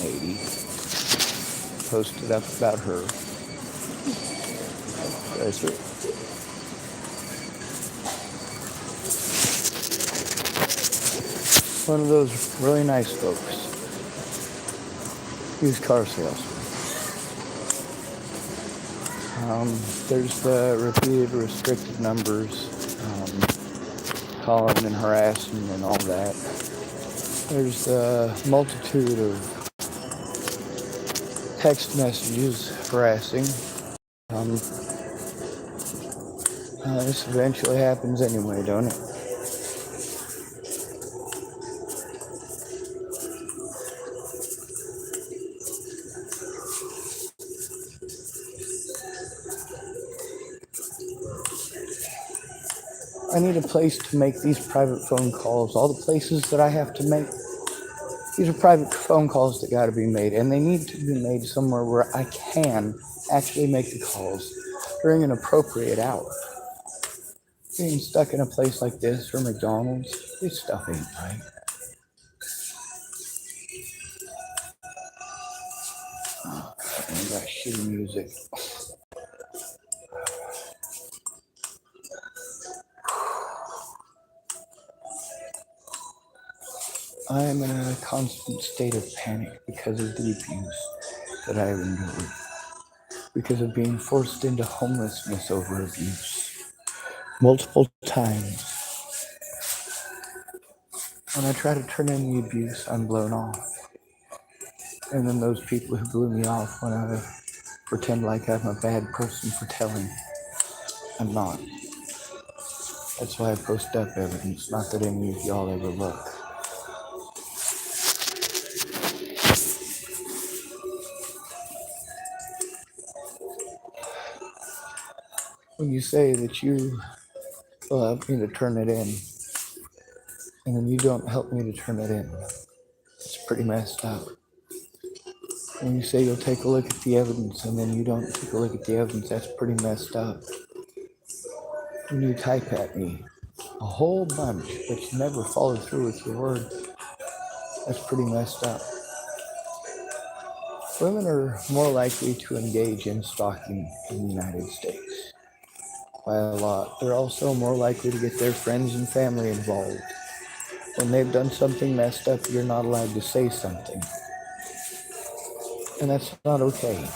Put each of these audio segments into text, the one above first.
lady posted up about her. That's it. One of those really nice folks. Used car salesman. There's the repeated restricted numbers, calling and harassing and all that. There's the multitude of text messages harassing. This eventually happens anyway, don't it? I need a place to make these private phone calls. All the places that I have to make, these are private phone calls that got to be made, and they need to be made somewhere where I can actually make the calls during an appropriate hour. Being stuck in a place like this or McDonald's, this stuff ain't right. Oh, I got shitty music. I am in a constant state of panic because of the abuse that I have endured, because of being forced into homelessness over abuse multiple times. When I try to turn in the abuse, I'm blown off. And then those people who blew me off want to pretend like I'm a bad person for telling. I'm not. That's why I post up evidence, not that any of y'all ever look. When you say that you will help me to turn it in, and then you don't help me to turn it in, it's pretty messed up. When you say you'll take a look at the evidence, and then you don't take a look at the evidence, that's pretty messed up. When you type at me a whole bunch, but you never follow through with your word, that's pretty messed up. Women are more likely to engage in stalking in the United States by a lot. They're also more likely to get their friends and family involved. When they've done something messed up, you're not allowed to say something. And that's not okay.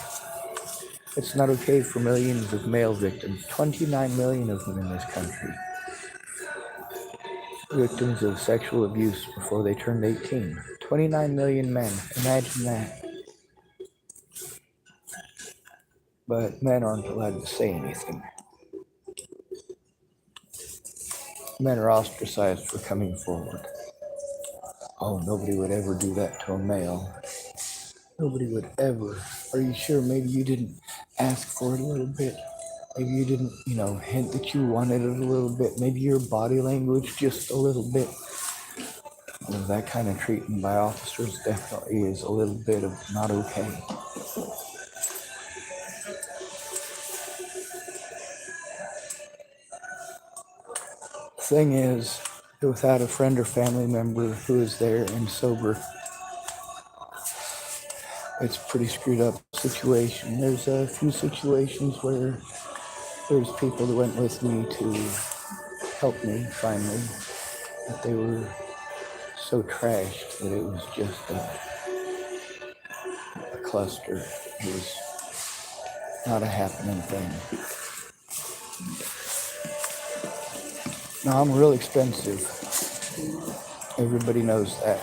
It's not okay for millions of male victims, 29 million of them in this country, victims of sexual abuse before they turned 18. 29 million men, imagine that. But men aren't allowed to say anything. Men are ostracized for coming forward. Oh, nobody would ever do that to a male. Nobody would ever. Are you sure? Maybe you didn't ask for it a little bit. Maybe you didn't, hint that you wanted it a little bit. Maybe your body language just a little bit. Well, that kind of treatment by officers definitely is a little bit of not okay. Thing is, without a friend or family member who is there and sober, it's a pretty screwed up situation. There's a few situations where there's people that went with me to help me finally, but they were so trashed that it was just a cluster. It was not a happening thing. Now, I'm real expensive. Everybody knows that.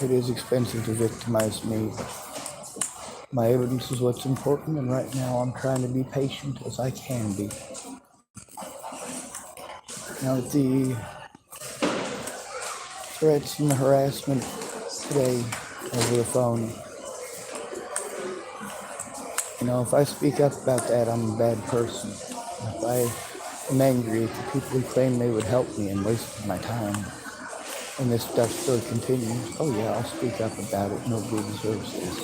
It is expensive to victimize me. My evidence is what's important, and right now I'm trying to be patient as I can be. Now, with the threats and the harassment today over the phone, if I speak up about that, I'm a bad person. If I am angry at the people who claim they would help me and wasted my time, and this stuff still continues, oh yeah, I'll speak up about it. Nobody deserves this.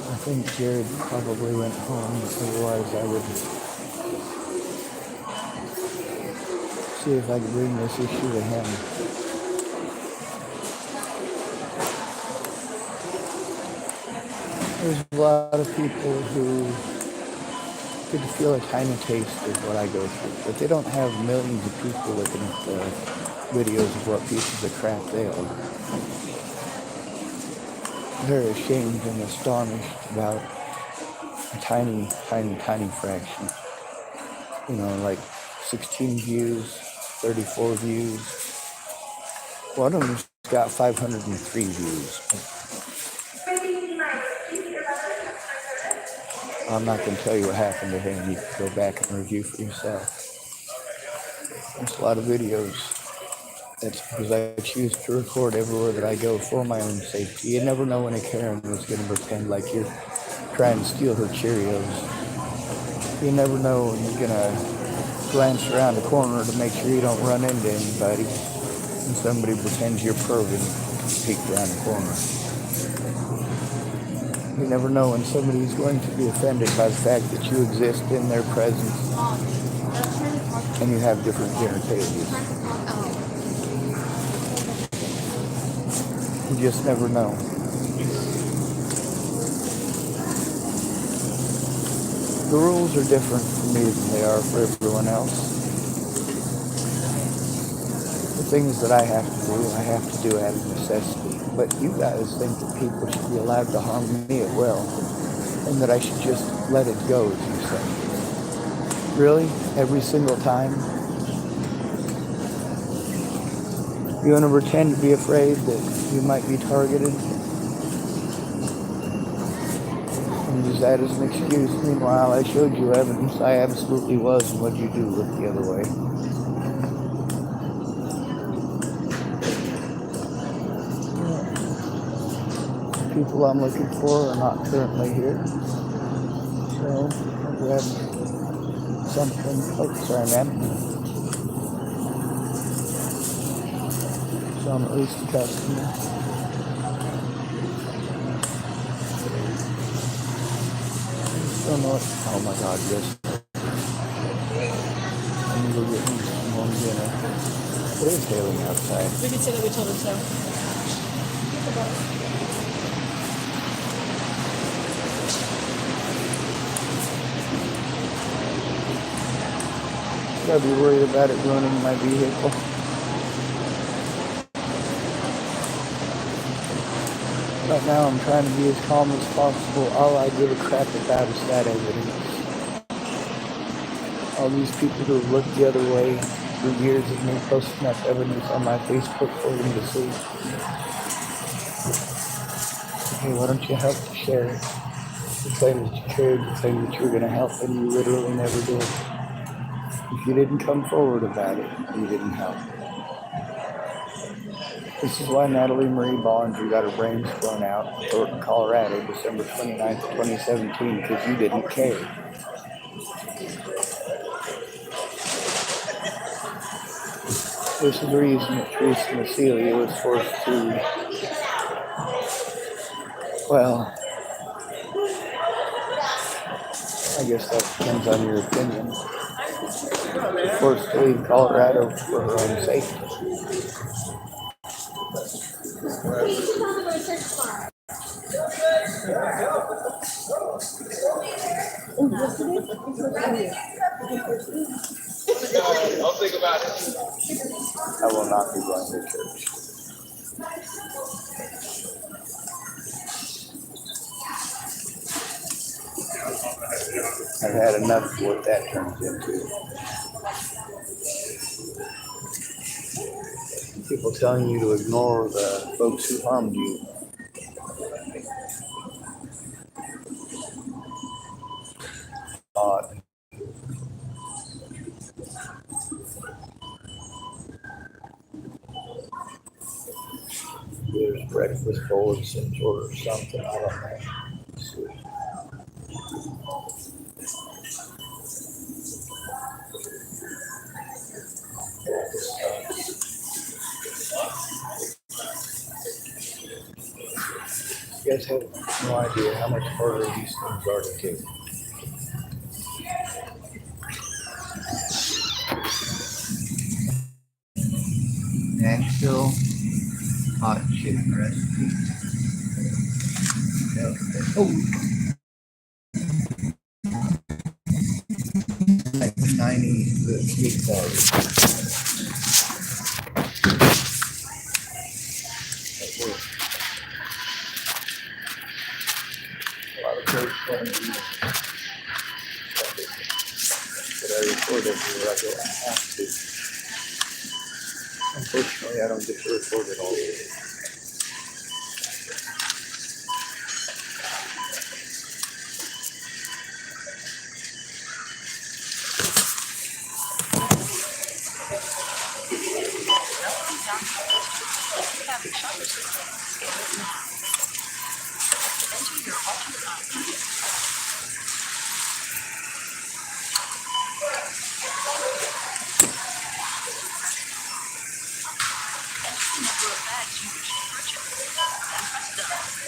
I think Jared probably went home, otherwise I would see if I can bring this issue to him. There's a lot of people who get to feel a tiny taste of what I go through, but they don't have millions of people looking at the videos of what pieces of crap they are. They're ashamed and astonished about a tiny, tiny, tiny fraction. You know, like 16 views, 34 views. One of them's got 503 views. I'm not going to tell you what happened to him. You can go back and review for yourself. There's a lot of videos. That's because I choose to record everywhere that I go for my own safety. You never know when a Karen is going to pretend like you're trying to steal her Cheerios. You never know when you're going to glance around the corner to make sure you don't run into anybody and somebody pretends you're probing to peek around the corner. You never know when somebody's going to be offended by the fact that you exist in their presence and you have different genitalities. You just never know. The rules are different for me than they are for everyone else. The things that I have to do out of necessity. But you guys think that people should be allowed to harm me at will, and that I should just let it go, as you say. Really? Every single time? You want to pretend to be afraid that you might be targeted? And use that as an excuse. Meanwhile, I showed you evidence I absolutely was, and what'd you do? Look the other way. People I'm looking for are not currently here. So I'll grab something. Oh, sorry, man. So I'm at least a customer. I just don't know what. Oh my God, yes. I'm gonna go get me some more dinner. It is hailing outside. We can say that we told him so. Gotta be worried about it ruining my vehicle. Right now I'm trying to be as calm as possible. All I give a crap about is that evidence. All these people who have looked the other way for years of me posting up evidence on my Facebook for them to see. Hey, why don't you help to share it? You claim that you cared, you claim that you were going to help, and you literally never did. If you didn't come forward about it, you didn't help. This is why Natalie Marie Bollinger got her brains blown out in Thornton, Colorado, December 29th, 2017, because you didn't care. This is the reason that Teresa Macelia was forced to, well, I guess that depends on your opinion. Forced to leave Colorado for her own safety. I'll think about it. I will not be going to church. I've had enough of what that turns into. People telling you to ignore the folks who harmed you. Odd. There's breakfast bowl of some sort or something. I don't know. You guys have no idea how much harder these things are to do. Nashville hot chicken recipe. Oh, like 90 meat quality. A lot of folks want to eat but I record everywhere I go. I have to. Unfortunately, I don't get to record it all the way.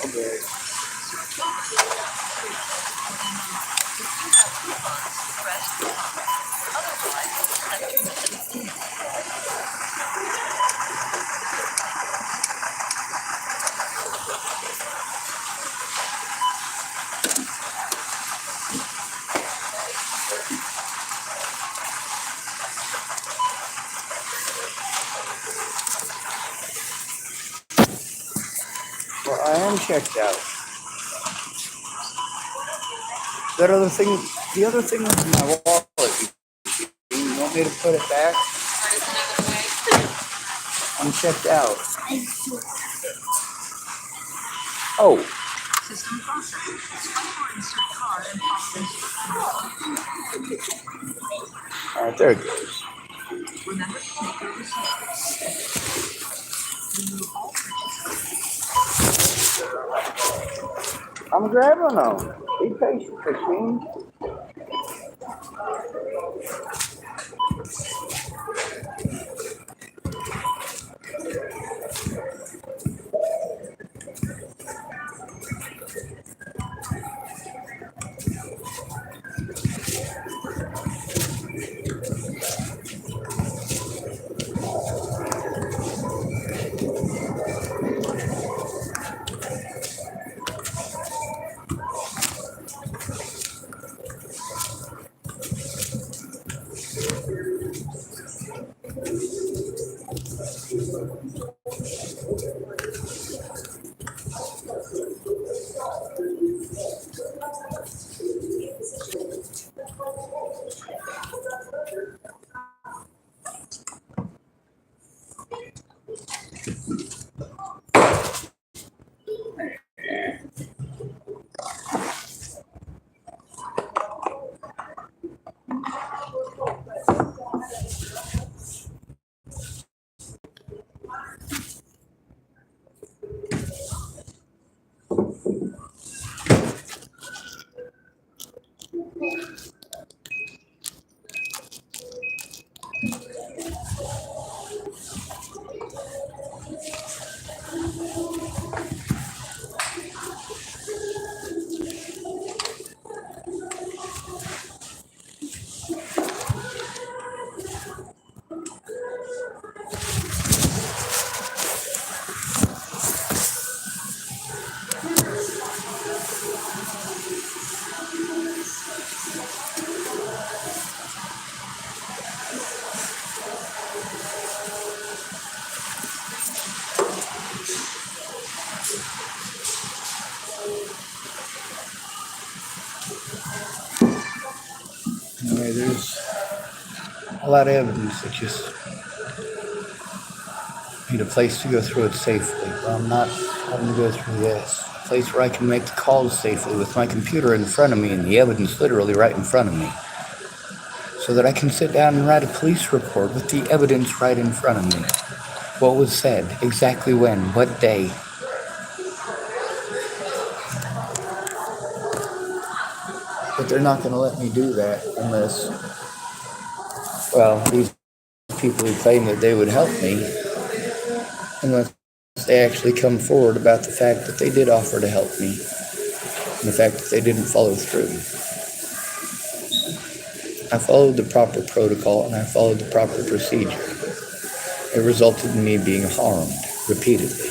Okay. Well, I am checked out. That other thing, the other thing was in my wallet. You want me to put it back? I'm checked out. Oh. System processing. Insert card and all right, there it goes. Remember to make your receipt. I'm grabbing them. Be patient, Christine. Anyway, there's a lot of evidence that just need a place to go through it safely. But I'm not having to go through this. A place where I can make the calls safely with my computer in front of me and the evidence literally right in front of me. So that I can sit down and write a police report with the evidence right in front of me. What was said, exactly when, what day. But they're not going to let me do that unless, well, these people who claim that they would help me, unless they actually come forward about the fact that they did offer to help me and the fact that they didn't follow through. I followed the proper protocol and I followed the proper procedure. It resulted in me being harmed repeatedly.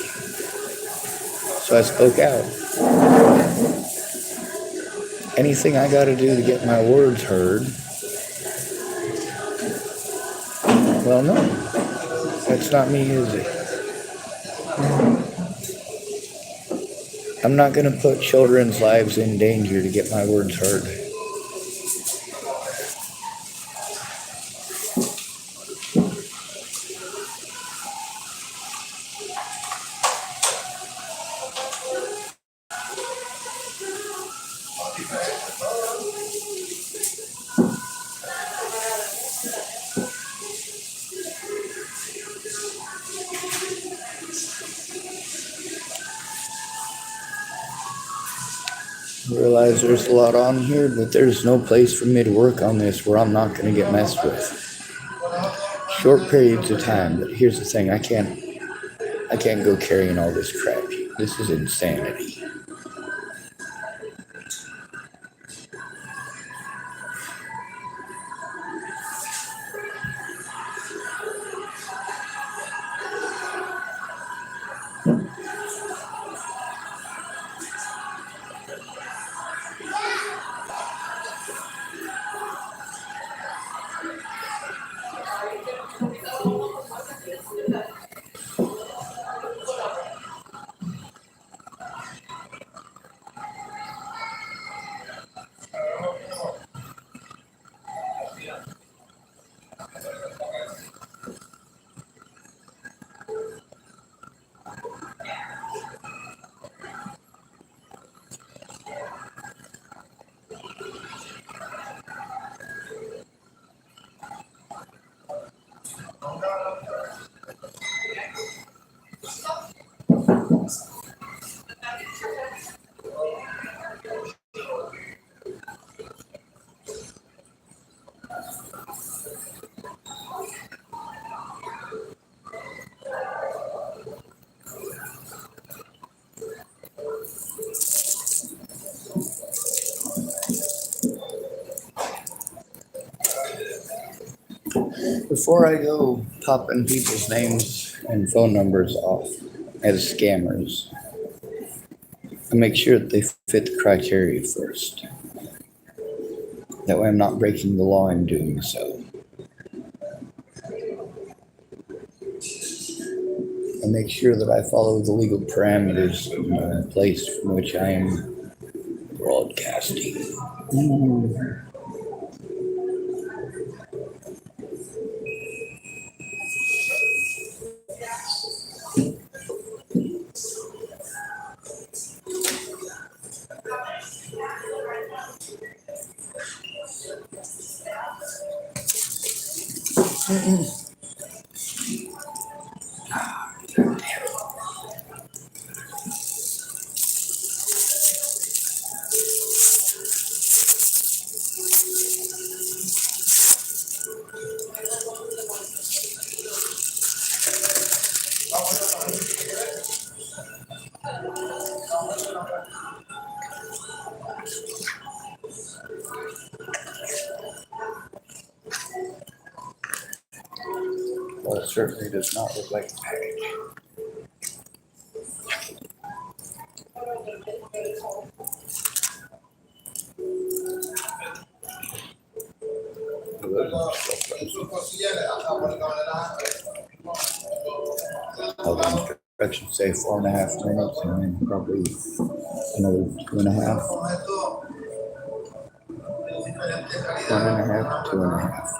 So I spoke out. Anything I got to do to get my words heard? Well, no. That's not me, is it? I'm not going to put children's lives in danger to get my words heard. I realize there's a lot on here, but there's no place for me to work on this where I'm not going to get messed with. Short periods of time, but here's the thing, I can't go carrying all this crap. This is insanity. Before I go popping people's names and phone numbers off as scammers, I make sure that they fit the criteria first. That way I'm not breaking the law in doing so. I make sure that I follow the legal parameters in the place from which I am broadcasting. Well, it certainly does not look like a package. All the instructions say 4.5 minutes, and then probably another 2.5. 1.5 to 2.5.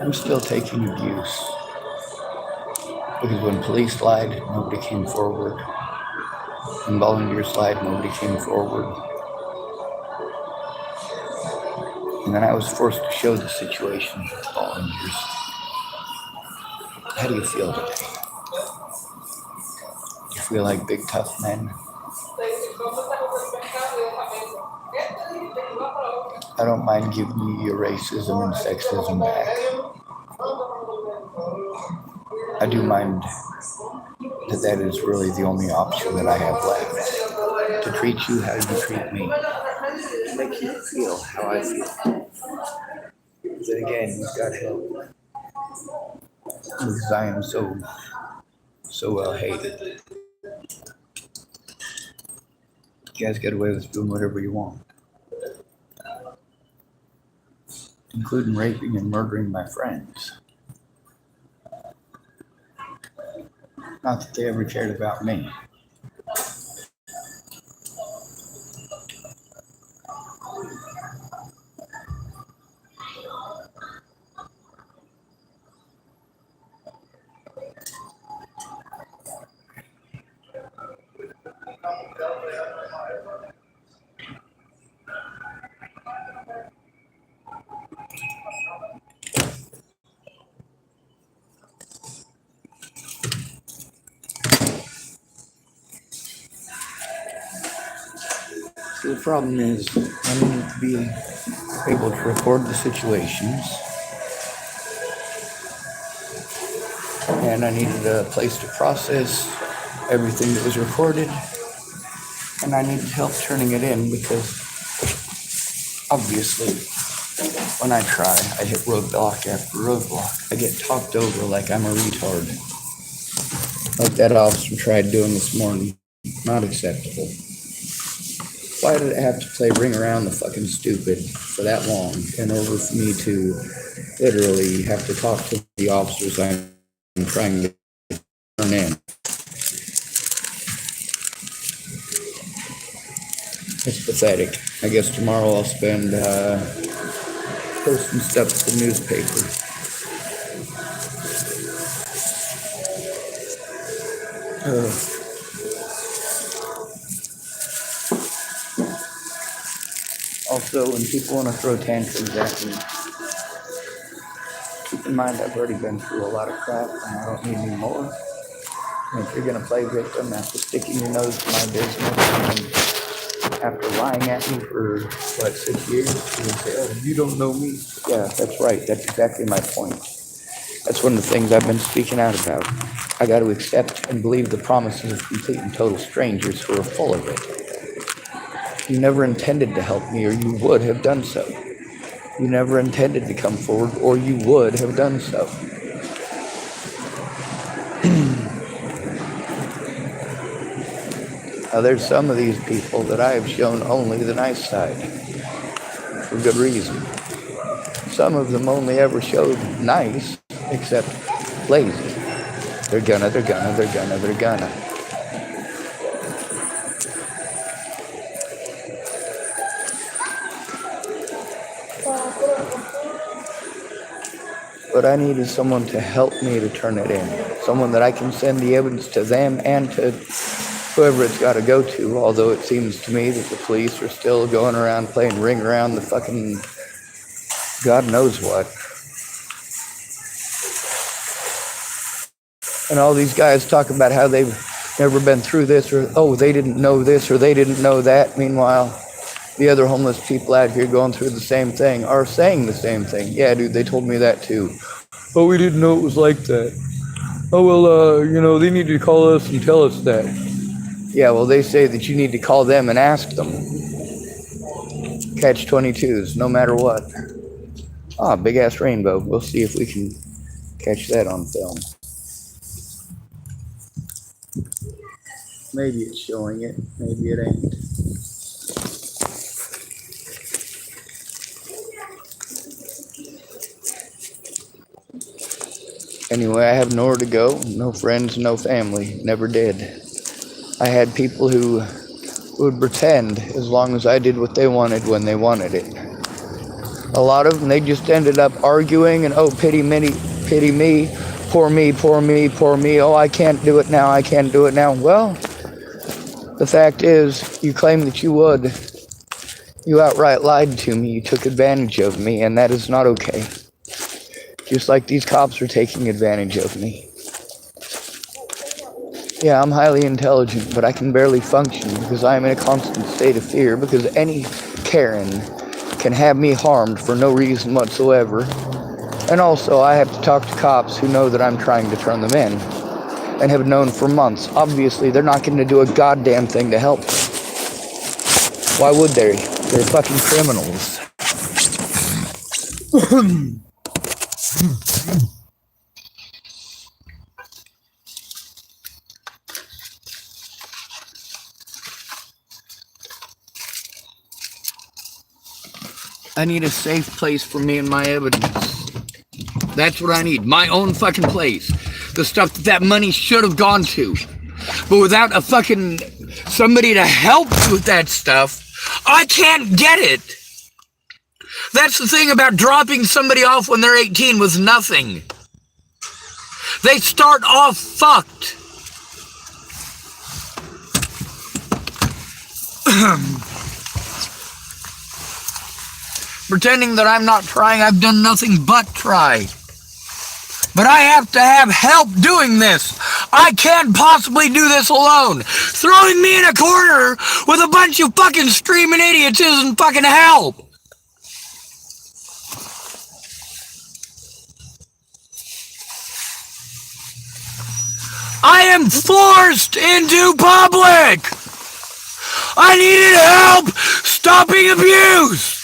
I'm still taking abuse. Because when police lied, nobody came forward. When volunteers lied, nobody came forward. And then I was forced to show the situation to volunteers. How do you feel today? You feel like big tough men? I don't mind giving you your racism and sexism back. I do mind that is really the only option that I have left. To treat you how you treat me. To make you feel how I feel. But again, you've got help. Because I am so well hated. You guys get away with doing whatever you want. Including raping and murdering my friends. Not that they ever cared about me. So the problem is, I need to be able to record the situations, and I needed a place to process everything that was recorded, and I needed help turning it in because obviously when I try, I hit roadblock after roadblock. I get talked over like I'm a retard. Like that officer tried doing this morning. Not acceptable. Why did it have to play ring around the fucking stupid for that long in order for me to literally have to talk to the officers I'm trying to turn in? It's pathetic. I guess tomorrow I'll spend posting stuff to the newspaper. Also, when people want to throw tantrums at me, keep in mind I've already been through a lot of crap and I don't need any more. And if you're going to play victim after sticking your nose to my business and after lying at me for, 6 years, you can say, oh, you don't know me. Yeah, that's right. That's exactly my point. That's one of the things I've been speaking out about. I got to accept and believe the promises of complete and total strangers who are full of it. You never intended to help me, or you would have done so. You never intended to come forward, or you would have done so. Now, there's some of these people that I have shown only the nice side, for good reason. Some of them only ever showed nice, except lazy. They're gonna. What I need is someone to help me to turn it in. Someone that I can send the evidence to them and to whoever it's got to go to, although it seems to me that the police are still going around playing ring around the fucking God knows what. And all these guys talk about how they've never been through this, or, oh, they didn't know this, or they didn't know that. Meanwhile, the other homeless people out here going through the same thing are saying the same thing. Yeah, dude, they told me that too. Oh, we didn't know it was like that. Oh, well, they need to call us and tell us that. Yeah, well, they say that you need to call them and ask them. Catch-22s, no matter what. Ah, big-ass rainbow. We'll see if we can catch that on film. Maybe it's showing it. Maybe it ain't. Anyway, I have nowhere to go. No friends, no family. Never did. I had people who would pretend as long as I did what they wanted when they wanted it. A lot of them, they just ended up arguing and, oh, pity me, poor me. Oh, I can't do it now. Well, the fact is, you claim that you would. You outright lied to me. You took advantage of me, and that is not okay. Just like these cops are taking advantage of me. Yeah, I'm highly intelligent, but I can barely function because I am in a constant state of fear because any Karen can have me harmed for no reason whatsoever. And also, I have to talk to cops who know that I'm trying to turn them in and have known for months. Obviously, they're not going to do a goddamn thing to help. Why would they? They're fucking criminals. I need a safe place for me and my evidence. That's what I need. My own fucking place. The stuff that money should have gone to. But without a fucking somebody to help with that stuff, I can't get it. That's the thing about dropping somebody off when they're 18 with nothing. They start off fucked. Pretending that I'm not trying, I've done nothing but try. But I have to have help doing this. I can't possibly do this alone. Throwing me in a corner with a bunch of fucking screaming idiots isn't fucking help. I am forced into public. I needed help stopping abuse.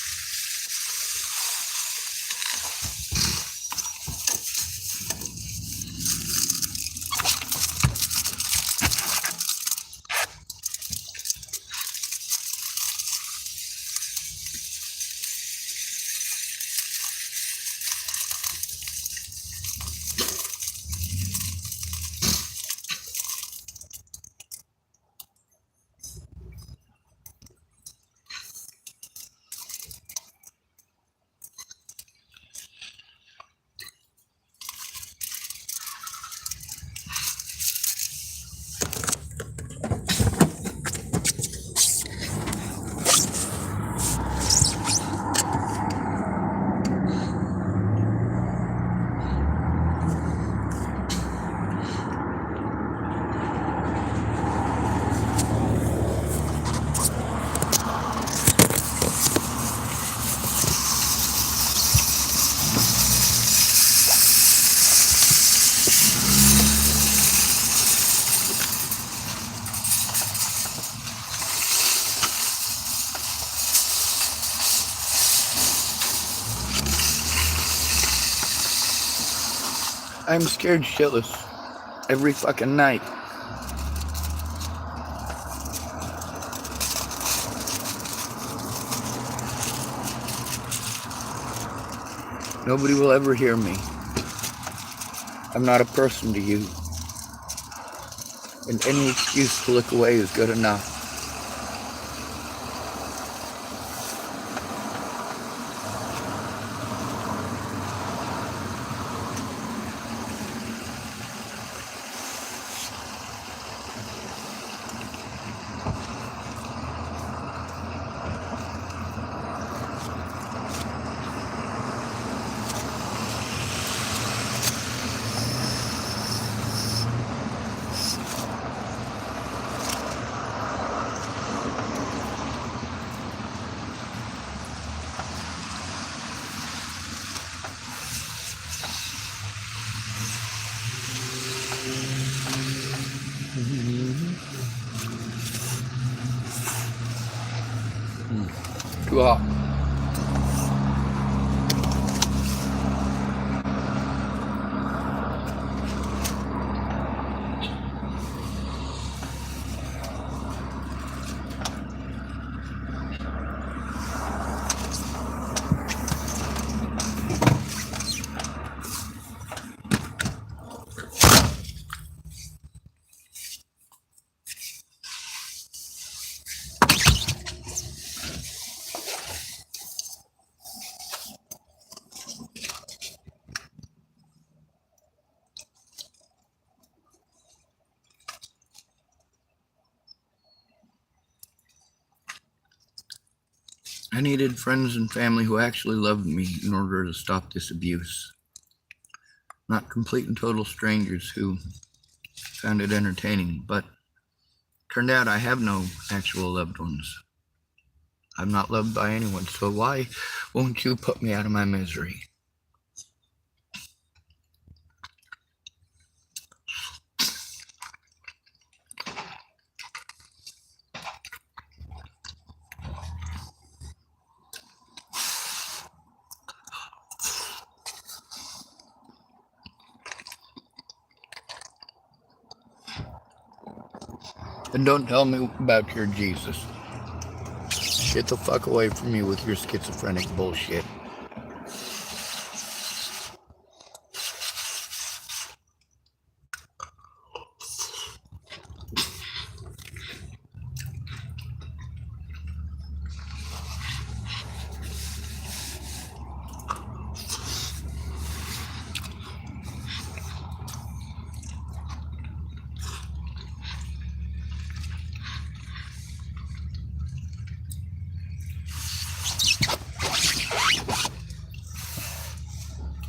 I'm scared shitless every fucking night. Nobody will ever hear me. I'm not a person to you. And any excuse to look away is good enough. Too hot. I needed friends and family who actually loved me in order to stop this abuse. Not complete and total strangers who found it entertaining, but turned out I have no actual loved ones. I'm not loved by anyone, so why won't you put me out of my misery? And don't tell me about your Jesus. Get the fuck away from me with your schizophrenic bullshit.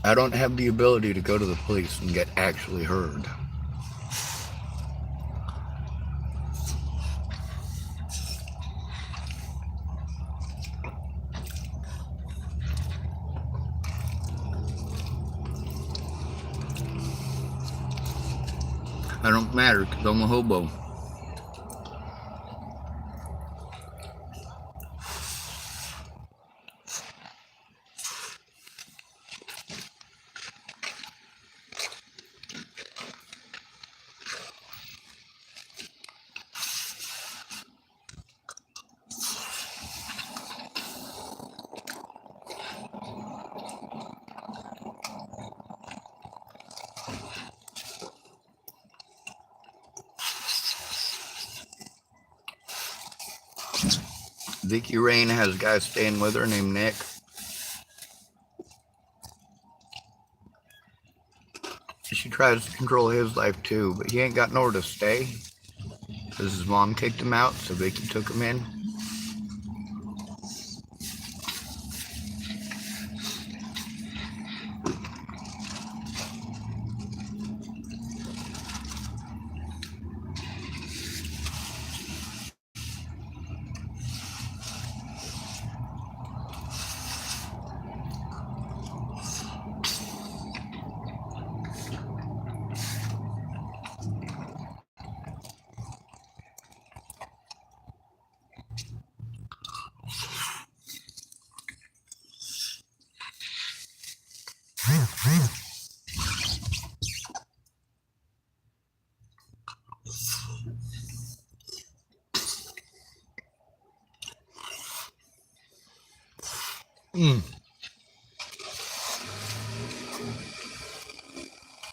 I don't have the ability to go to the police and get actually heard. I don't matter because I'm a hobo. Vicky Rain has a guy staying with her named Nick. She tries to control his life too, but he ain't got nowhere to stay because his mom kicked him out, so Vicky took him in.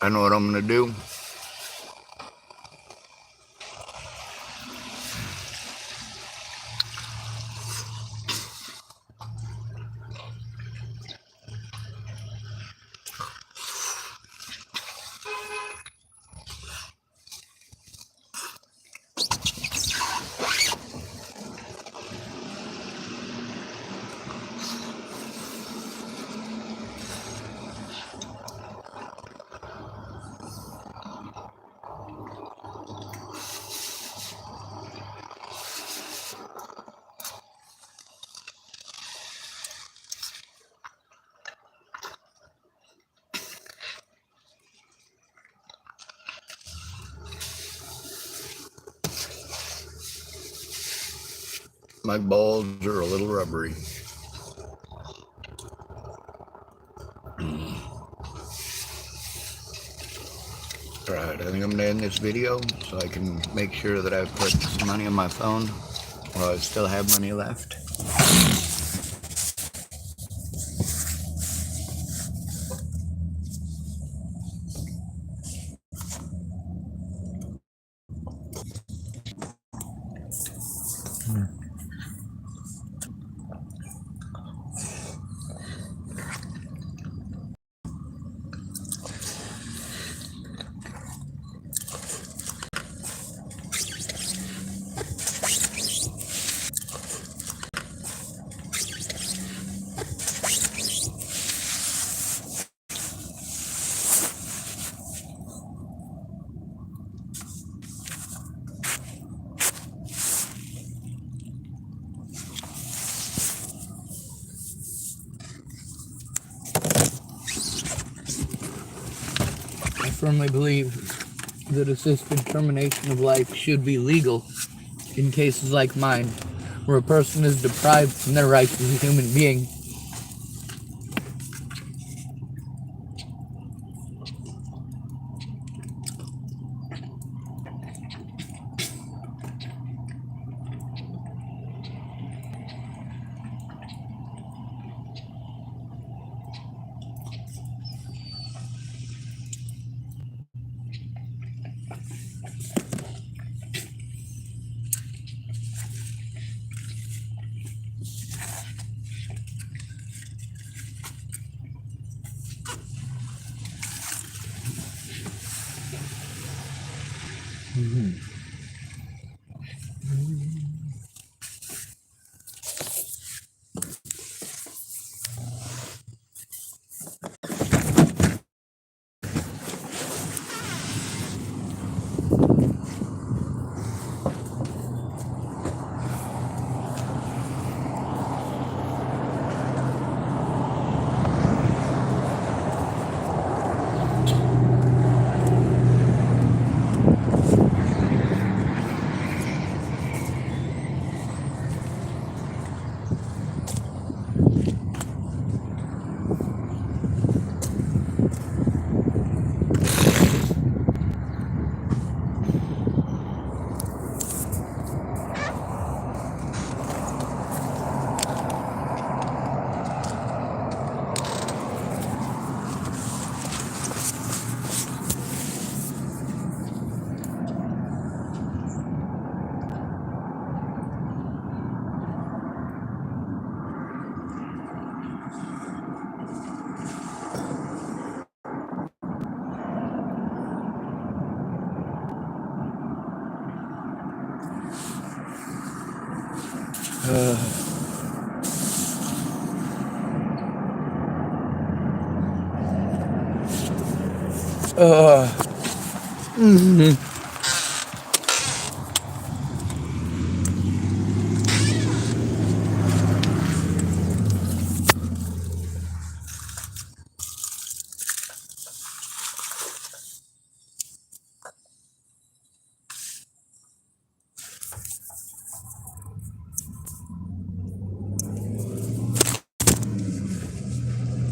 I know what I'm gonna do. My balls are a little rubbery. Alright, I think I'm gonna end this video so I can make sure that I've put some money on my phone while I still have money left. I firmly believe that assisted termination of life should be legal in cases like mine, where a person is deprived from their rights as a human being.